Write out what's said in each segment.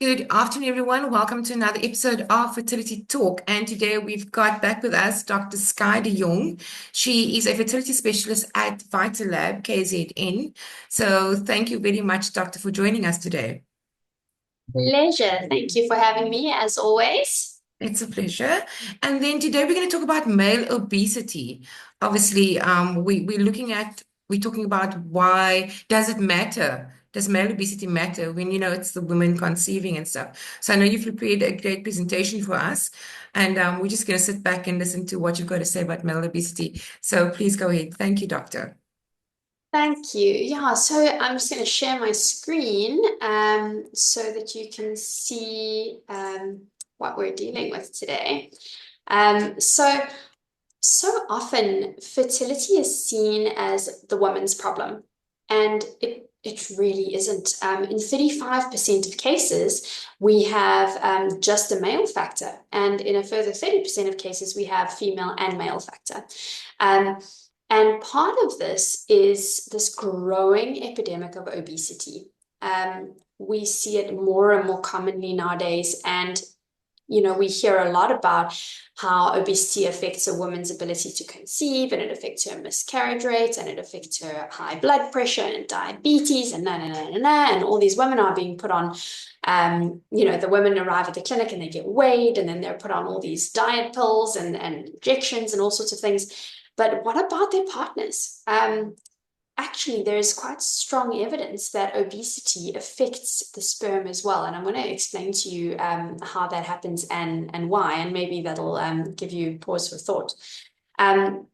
Good afternoon, everyone. Welcome to another episode of Fertility Talk. And today we've got back with us Dr. Skye de Jongh. She is a fertility specialist at Vitalab KZN. So thank you very much, Doctor, for joining us today. Pleasure. Thank you for having me, as always. It's a pleasure. And then today we're going to talk about male obesity. Obviously, we're talking about why does it matter? Does male obesity matter when, it's the women conceiving and stuff? So I know you've prepared a great presentation for us, and we're just going to sit back and listen to what you've got to say about male obesity. So please go ahead. Thank you, Doctor. Thank you. Yeah, so I'm just going to share my screen so that you can see what we're dealing with today. So often fertility is seen as the woman's problem, and it really isn't. In 35% of cases, we have just a male factor, and in a further 30% of cases, we have female and male factor. Um, and part of this is this growing epidemic of obesity. We see it more and more commonly nowadays, and we hear a lot about how obesity affects a woman's ability to conceive, and it affects her miscarriage rate, and it affects her high blood pressure and diabetes, and and all these women are being put on. The women arrive at the clinic and they get weighed, and then they're put on all these diet pills and injections and all sorts of things. But what about their partners? Actually, there's quite strong evidence that obesity affects the sperm as well. And I'm going to explain to you how that happens and why, and maybe that'll give you pause for thought. Um,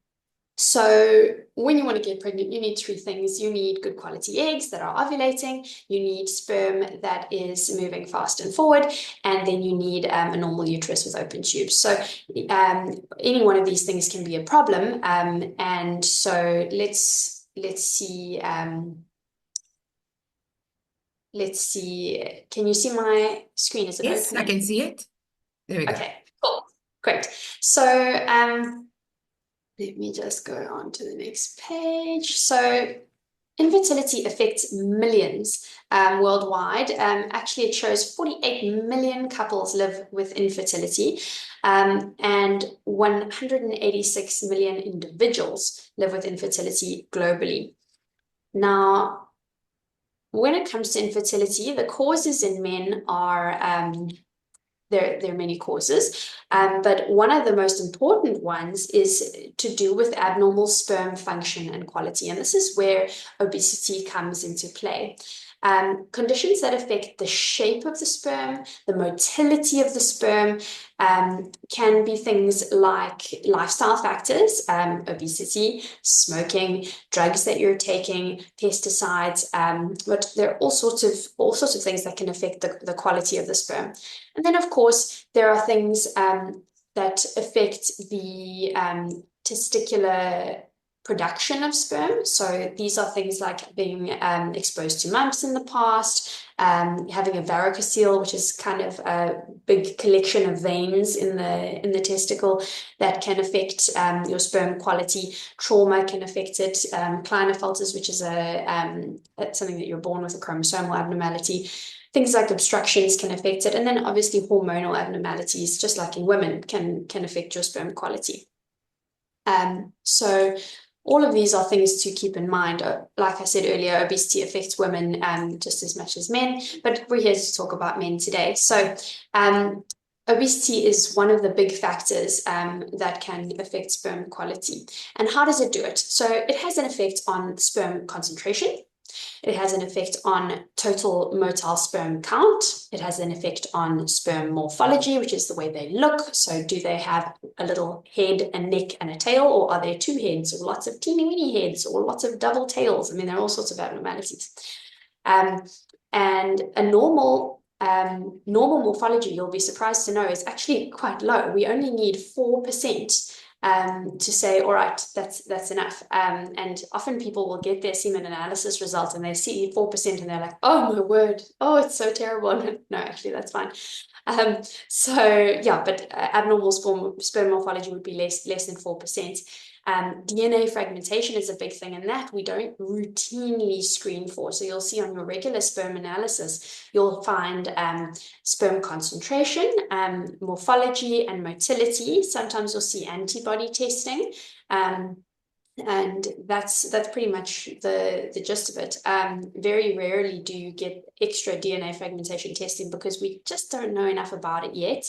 so when you want to get pregnant, you need three things. You need good quality eggs that are ovulating, you need sperm that is moving fast and forward, and then you need a normal uterus with open tubes. So any one of these things can be a problem. And so let's see. Let's see. Can you see my screen? Is it Yes, I opening? can see it. There we go. Okay, cool. Great. So let me just go on to the next page. So infertility affects millions worldwide. Actually, it shows 48 million couples live with infertility, and 186 million individuals live with infertility globally. Now, when it comes to infertility, the causes in men are there are many causes, but one of the most important ones is to do with abnormal sperm function and quality. And this is where obesity comes into play. Conditions that affect the shape of the sperm, the motility of the sperm, can be things like lifestyle factors, obesity, smoking, drugs that you're taking, pesticides, but there are all sorts of things that can affect the quality of the sperm. And then, of course, there are things that affect the testicular production of sperm. So these are things like being exposed to mumps in the past, having a varicocele, which is kind of a big collection of veins in the testicle that can affect your sperm quality. Trauma can affect it. Klinefelters, which is something that you're born with, a chromosomal abnormality. Things like obstructions can affect it, and then obviously hormonal abnormalities, just like in women, can affect your sperm quality. So all of these are things to keep in mind. Like I said earlier, obesity affects women just as much as men, but we're here to talk about men today. So obesity is one of the big factors that can affect sperm quality. And how does it do it? So it has an effect on sperm concentration. It has an effect on total motile sperm count. It has an effect on sperm morphology, which is the way they look. So do they have a little head, a neck, and a tail, or are there two heads, or lots of teeny weeny heads, or lots of double tails? I mean, there are all sorts of abnormalities. And a normal morphology, you'll be surprised to know, is actually quite low. We only need 4% to say, all right, that's enough. And often people will get their semen analysis result and they see 4% and they're like, oh my word, oh, it's so terrible. No, actually, that's fine. So yeah, but abnormal sperm morphology would be less than 4%. DNA fragmentation is a big thing, and that we don't routinely screen for. So you'll see on your regular sperm analysis, you'll find sperm concentration, morphology, and motility. Sometimes you'll see antibody testing. And that's pretty much the gist of it. Very rarely do you get extra DNA fragmentation testing because we just don't know enough about it yet.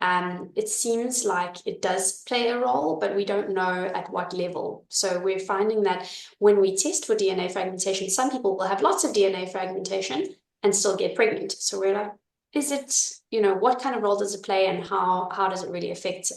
It seems like it does play a role, but we don't know at what level. So we're finding that when we test for DNA fragmentation, some people will have lots of DNA fragmentation and still get pregnant. So we're like, is it, what kind of role does it play, and how does it really affect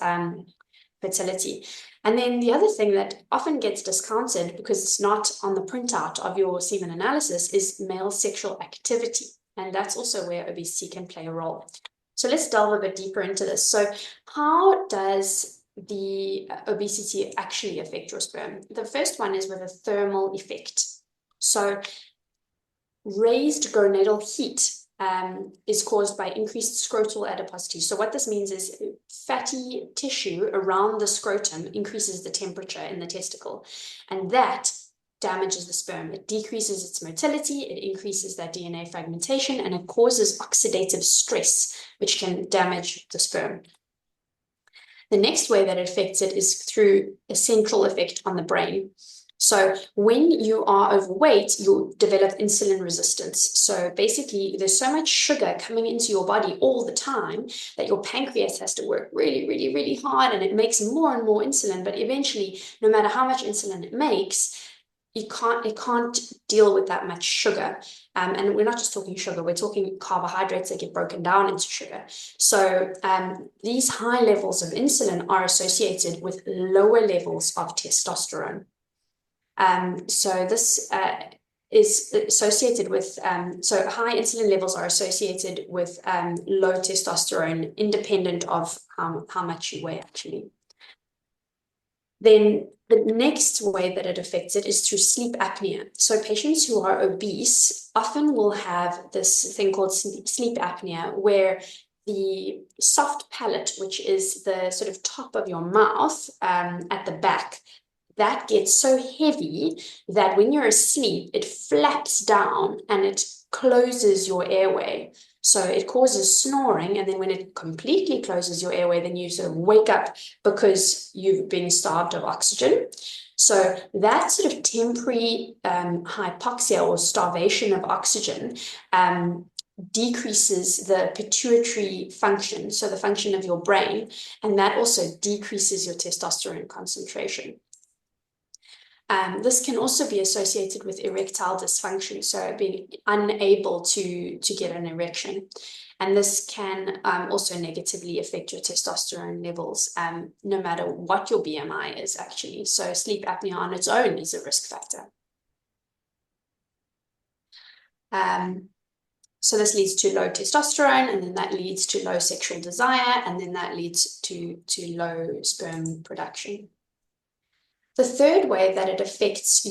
fertility? And then the other thing that often gets discounted because it's not on the printout of your semen analysis is male sexual activity. And that's also where obesity can play a role. So let's delve a bit deeper into this. So how does the obesity actually affect your sperm? The first one is with a thermal effect. So raised gonadal heat is caused by increased scrotal adiposity. So what this means is fatty tissue around the scrotum increases the temperature in the testicle, and that damages the sperm. It decreases its motility, it increases that DNA fragmentation, and it causes oxidative stress, which can damage the sperm. The next way that it affects it is through a central effect on the brain. So when you are overweight, you develop insulin resistance. So basically, there's so much sugar coming into your body all the time that your pancreas has to work really, really, really hard, and it makes more and more insulin. But eventually, no matter how much insulin it makes, it can't deal with that much sugar. And we're not just talking sugar, we're talking carbohydrates that get broken down into sugar. So these high levels of insulin are associated with lower levels of testosterone. So this is associated with, so high insulin levels are associated with low testosterone, independent of how much you weigh, actually. Then the next way that it affects it is through sleep apnea. So patients who are obese often will have this thing called sleep apnea, where the soft palate, which is the sort of top of your mouth at the back, that gets so heavy that when you're asleep, it flaps down and it closes your airway. So it causes snoring, and then when it completely closes your airway, then you sort of wake up because you've been starved of oxygen. So that sort of temporary hypoxia or starvation of oxygen decreases the pituitary function, so the function of your brain, and that also decreases your testosterone concentration. This can also be associated with erectile dysfunction, so being unable to get an erection. And this can also negatively affect your testosterone levels, no matter what your BMI is, actually. So sleep apnea on its own is a risk factor. So this leads to low testosterone, and then that leads to low sexual desire, and then that leads to low sperm production. The third way that it affects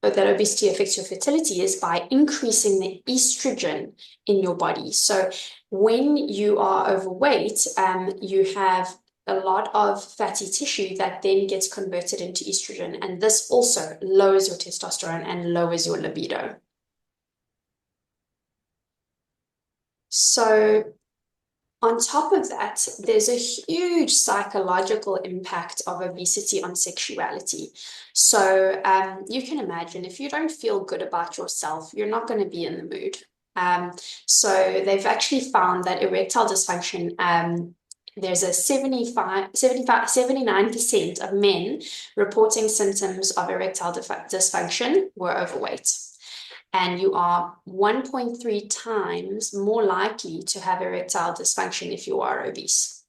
that obesity affects your fertility is by increasing the estrogen in your body. So when you are overweight, you have a lot of fatty tissue that then gets converted into estrogen, and this also lowers your testosterone and lowers your libido. So on top of that, there's a huge psychological impact of obesity on sexuality. So you can imagine if you don't feel good about yourself, you're not going to be in the mood. So they've actually found that erectile dysfunction, there's a 79% of men reporting symptoms of erectile dysfunction were overweight. And you are 1.3 times more likely to have erectile dysfunction if you are obese.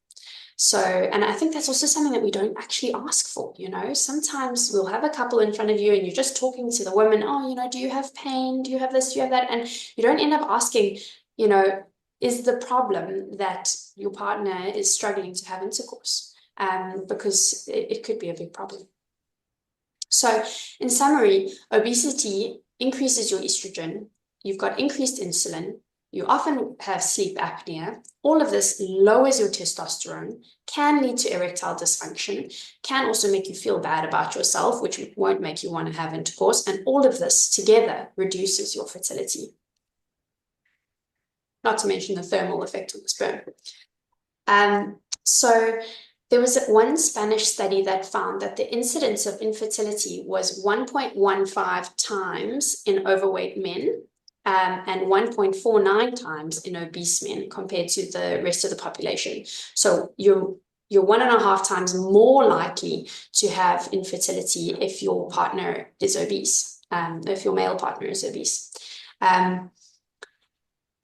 So, and I think that's also something that we don't actually ask for, Sometimes we'll have a couple in front of you and you're just talking to the woman, oh, do you have pain? Do you have this? Do you have that? And you don't end up asking, is the problem that your partner is struggling to have intercourse? Because it could be a big problem. So in summary, obesity increases your estrogen, you've got increased insulin, You often have sleep apnea. All of this lowers your testosterone, can lead to erectile dysfunction, can also make you feel bad about yourself, which won't make you want to have intercourse. And all of this together reduces your fertility, not to mention the thermal effect on the sperm. So there was one Spanish study that found that the incidence of infertility was 1.15 times in overweight men, and 1.49 times in obese men compared to the rest of the population. So you're 1.5 times more likely to have infertility if your partner is obese, if your male partner is obese.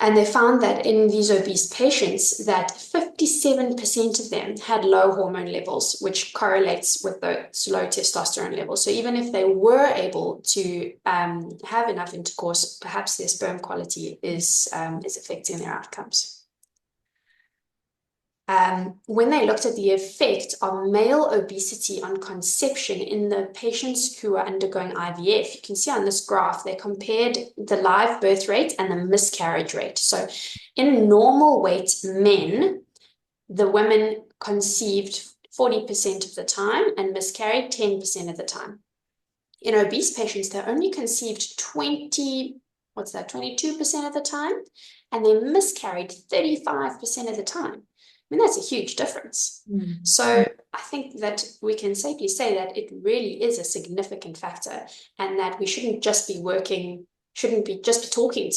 And they found that in these obese patients, that 57% of them had low hormone levels, which correlates with those low testosterone levels. So even if they were able to have enough intercourse, perhaps their sperm quality is affecting their outcomes. When they looked at the effect of male obesity on conception in the patients who are undergoing IVF, you can see on this graph, they compared the live birth rate and the miscarriage rate. So in normal weight men, the women conceived 40% of the time and miscarried 10% of the time. In obese patients, they only conceived 22% of the time, and they miscarried 35% of the time. I mean, that's a huge difference. So I think that we can safely say that it really is a significant factor, and that we shouldn't just be talking to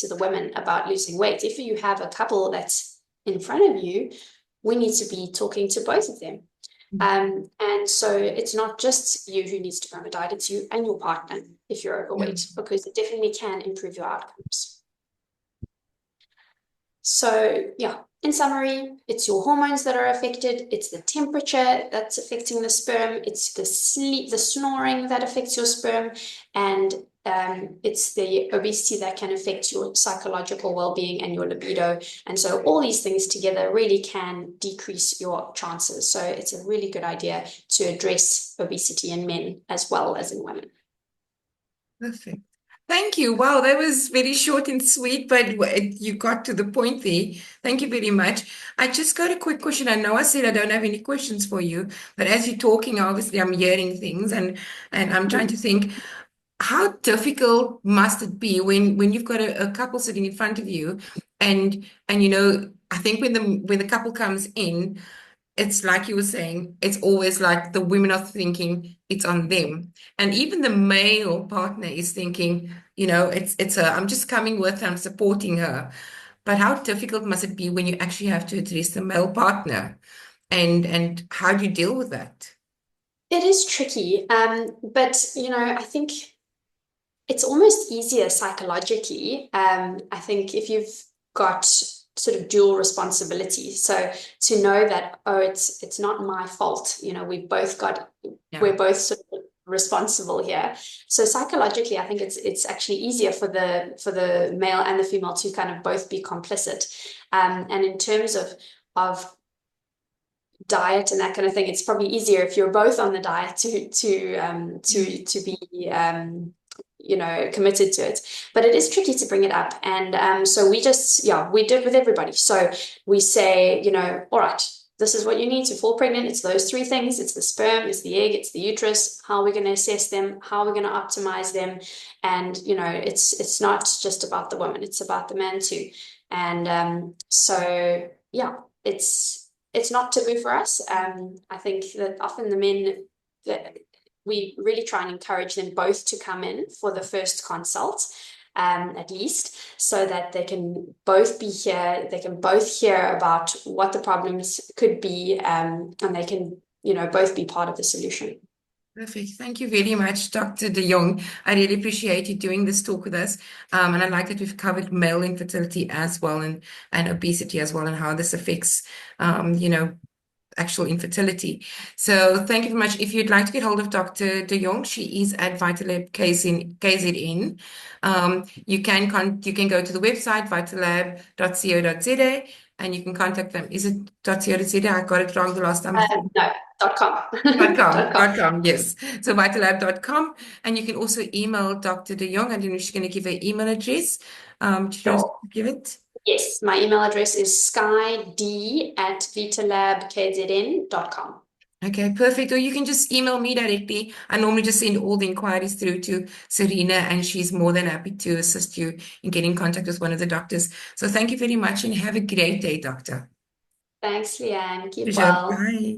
the women about losing weight. If you have a couple that's in front of you, we need to be talking to both of them. And so it's not just you who needs to go on a diet, it's you and your partner if you're overweight, because it definitely can improve your outcomes. So yeah, in summary, it's your hormones that are affected, it's the temperature that's affecting the sperm, it's the sleep, the snoring that affects your sperm, and it's the obesity that can affect your psychological well-being and your libido. And so all these things together really can decrease your chances. So it's a really good idea to address obesity in men as well as in women. Perfect. Thank you. Wow, that was very short and sweet, but you got to the point there. Thank you very much. I just got a quick question. I know I said I don't have any questions for you, but as you're talking, obviously I'm hearing things and I'm trying to think, how difficult must it be when you've got a couple sitting in front of you and I think when the couple comes in, it's like you were saying, it's always like the women are thinking it's on them. And even the male partner is thinking, it's her. I'm just coming with her, I'm supporting her. But how difficult must it be when you actually have to address the male partner? And how do you deal with that? It is tricky, but I think it's almost easier psychologically. I think if you've got sort of dual responsibility, so to know that, oh, it's not my fault. We've both got, Yeah. we're both sort of responsible here. So psychologically, I think it's actually easier for the male and the female to kind of both be complicit. And in terms of diet and that kind of thing, it's probably easier if you're both on the diet to be committed to it. But it is tricky to bring it up, and so we do it with everybody. So we say, all right, this is what you need to fall pregnant. It's those three things. It's the sperm, it's the egg, it's the uterus. How are we going to assess them? How are we going to optimize them? And it's not just about the woman, it's about the man too. And so yeah, it's not taboo for us. I think that often the men, that we really try and encourage them both to come in for the first consult, at least, so that they can both be here, they can both hear about what the problems could be, and they can, both be part of the solution. Perfect. Thank you very much, Dr. De Jongh. I really appreciate you doing this talk with us. And I like that we've covered male infertility as well and obesity as well and how this affects, actual infertility. So thank you very much. If you'd like to get hold of Dr. De Jongh, she is at Vitalab KZN. You can go to the website vitalab.co.za and you can contact them. Is it .co.za? I got it wrong the last time. No, .com. .com, yes. So vitalab.com. And you can also email Dr. De Jongh. I don't know if she's going to give her email address. Should I Sure. give it? Yes, my email address is skyd@vitalabkzn.com. Okay, perfect. Or you can just email me directly. I normally just send all the inquiries through to Serena, and she's more than happy to assist you in getting in contact with one of the doctors. So thank you very much and have a great day, doctor. Thanks, Leanne. Keep Pleasure. well. Bye.